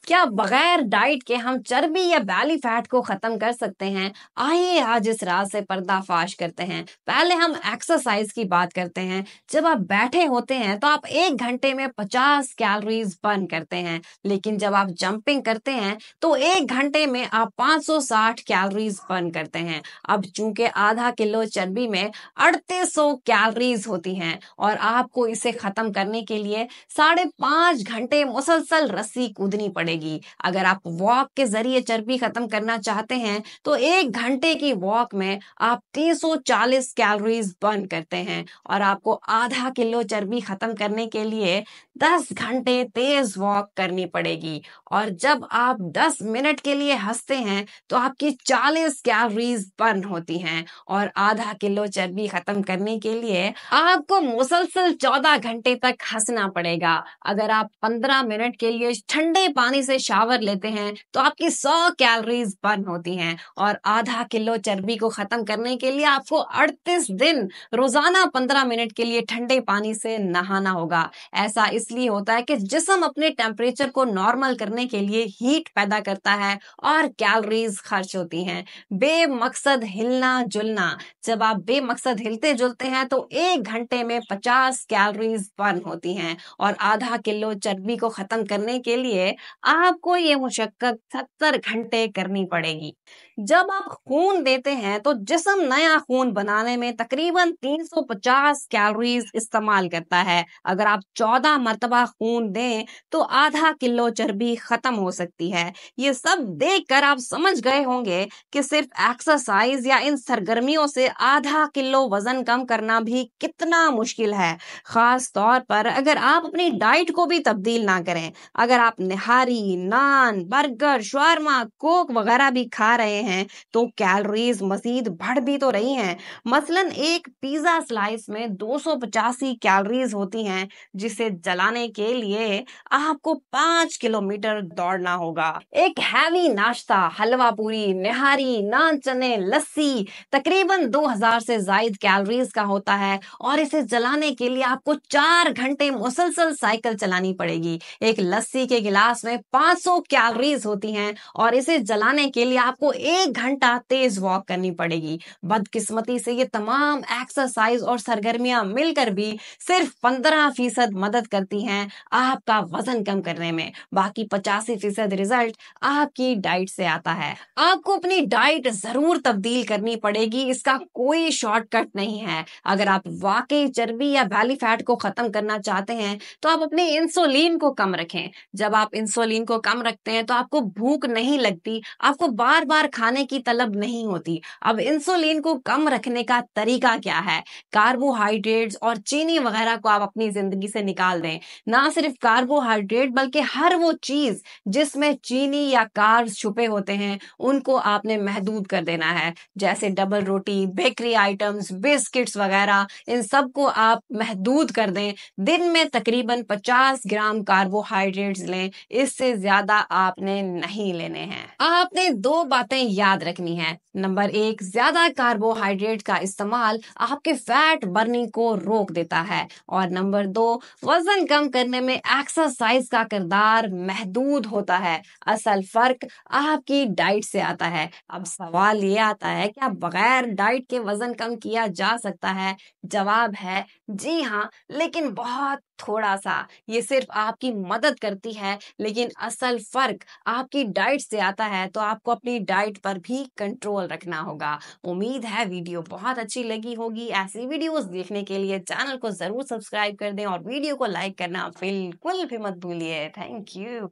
क्या बगैर डाइट के हम चर्बी या बैली फैट को खत्म कर सकते हैं? आइए आज इस राज से पर्दाफाश करते हैं। पहले हम एक्सरसाइज की बात करते हैं। जब आप बैठे होते हैं तो आप 1 घंटे में 50 कैलोरीज बर्न करते हैं, लेकिन जब आप जंपिंग करते हैं तो 1 घंटे में आप 560 कैलोरीज बर्न करते हैं। अब चूंकि आधा किलो चर्बी में 3800 कैलोरीज होती हैं और आपको इसे खत्म करने के लिए 5.5 घंटे मुसलसल रस्सी कूदनी पड़ेगी। अगर आप वॉक के जरिए चर्बी खत्म करना चाहते हैं तो 1 घंटे की वॉक में आप 340 कैलोरीज बर्न करते हैं और आपको आधा किलो चर्बी खत्म करने के लिए 10 घंटे तेज वॉक करनी पड़ेगी। और जब आप 10 मिनट के लिए हंसते हैं तो आपकी 40 कैलोरीज बर्न होती हैं और आधा किलो चर्बी खत्म करने के लिए आपको मुसलसल 14 घंटे तक हंसना पड़ेगा। अगर आप 15 मिनट के लिए ठंडे पानी से शावर लेते हैं तो आपकी 100 कैलोरीज बर्न होती हैं और आधा किलो चर्बी को खत्म करने के लिए आपको 38 दिन रोजाना 15 मिनट के लिए ठंडे पानी से नहाना होगा। ऐसा इसलिए होता है कि जिस्म अपने टेम्परेचर को नॉर्मल करने के लिए हीट पैदा करता है और कैलोरीज खर्च होती हैं। बेमकसद हिलना जुलना, जब आप बेमकसद हिलते जुलते हैं तो 1 घंटे में 50 कैलोरीज बर्न होती हैं और आधा किलो चर्बी को खत्म करने के लिए आपको ये मुशक्कत 70 घंटे करनी पड़ेगी। जब आप खून देते हैं तो जिस्म नया खून बनाने में तकरीबन 350 कैलोरीज इस्तेमाल करता है। अगर आप 14 मरतबा खून दें तो आधा किलो चर्बी खत्म हो सकती है। ये सब देखकर आप समझ गए होंगे कि सिर्फ एक्सरसाइज या इन सरगर्मियों से आधा किलो वजन कम करना भी कितना मुश्किल है, खास तौर पर अगर आप अपनी डाइट को भी तब्दील ना करें। अगर आप निहारी, नान, बर्गर, शवारमा, कोक वगैरह भी खा रहे हैं तो कैलोरीज मजीद बढ़ भी तो रही हैं। मसलन एक पिज्जा स्लाइस में 285 कैलोरीज होती हैं, जिसे जलाने के लिए आपको 5 किलोमीटर दौड़ना होगा। एक हैवी नाश्ता, हलवा पूरी, निहारी, नान, चने, लस्सी तकरीबन 2000 से जायद कैलोरीज का होता है और इसे जलाने के लिए आपको 4 घंटे मुसलसल साइकिल चलानी पड़ेगी। एक लस्सी के गिलास में 500 कैलोरीज होती हैं और इसे जलाने के लिए आपको 1 घंटा तेज वॉक करनी पड़ेगी। बदकिस्मती से ये तमाम एक्सरसाइज और सरगर्मियां मिलकर भी सिर्फ 15% मदद करती हैं आपका वजन कम करने में। बाकी 85% रिजल्ट आपकी डाइट से आता है। आपको अपनी डाइट जरूर तब्दील करनी पड़ेगी, इसका कोई शॉर्टकट नहीं है। अगर आप वाकई चर्बी या बैली फैट को खत्म करना चाहते हैं तो आप अपने इंसुलिन को कम रखें। जब आप इंसुलिन को कम रखते हैं तो आपको भूख नहीं लगती, आपको बार बार खाने की तलब नहीं होती। अब इंसुलिन को कम रखने का तरीका क्या है? कार्बोहाइड्रेट्स और चीनी वगैरह को आप अपनी जिंदगी से निकाल दें। ना सिर्फ कार्बोहाइड्रेट बल्कि हर वो चीज जिसमें चीनी या कार्ब्स छुपे होते हैं उनको आपने महदूद कर देना है। जैसे डबल रोटी, बेकरी आइटम्स, बिस्किट्स वगैरह, इन सब को आप महदूद कर दें। दिन में तकरीबन 50 ग्राम कार्बोहाइड्रेट्स लें, इससे ज्यादा आपने नहीं लेने हैं। आपने 2 बातें याद रखनी है। नंबर 1, ज्यादा कार्बोहाइड्रेट का इस्तेमाल आपके फैट बर्निंग को रोक देता है और नंबर 2, वजन कम करने में एक्सरसाइज का किरदार महदूद होता है। असल फर्क आपकी डाइट से आता है। अब सवाल ये आता है, क्या बगैर डाइट के वजन कम किया जा सकता है? जवाब है जी हाँ, लेकिन बहुत थोड़ा सा। ये सिर्फ आपकी मदद करती है, लेकिन असल फर्क आपकी डाइट से आता है, तो आपको अपनी डाइट पर भी कंट्रोल रखना होगा। उम्मीद है वीडियो बहुत अच्छी लगी होगी। ऐसी वीडियोस देखने के लिए चैनल को जरूर सब्सक्राइब कर दें और वीडियो को लाइक करना बिल्कुल भी मत भूलिए। Thank you.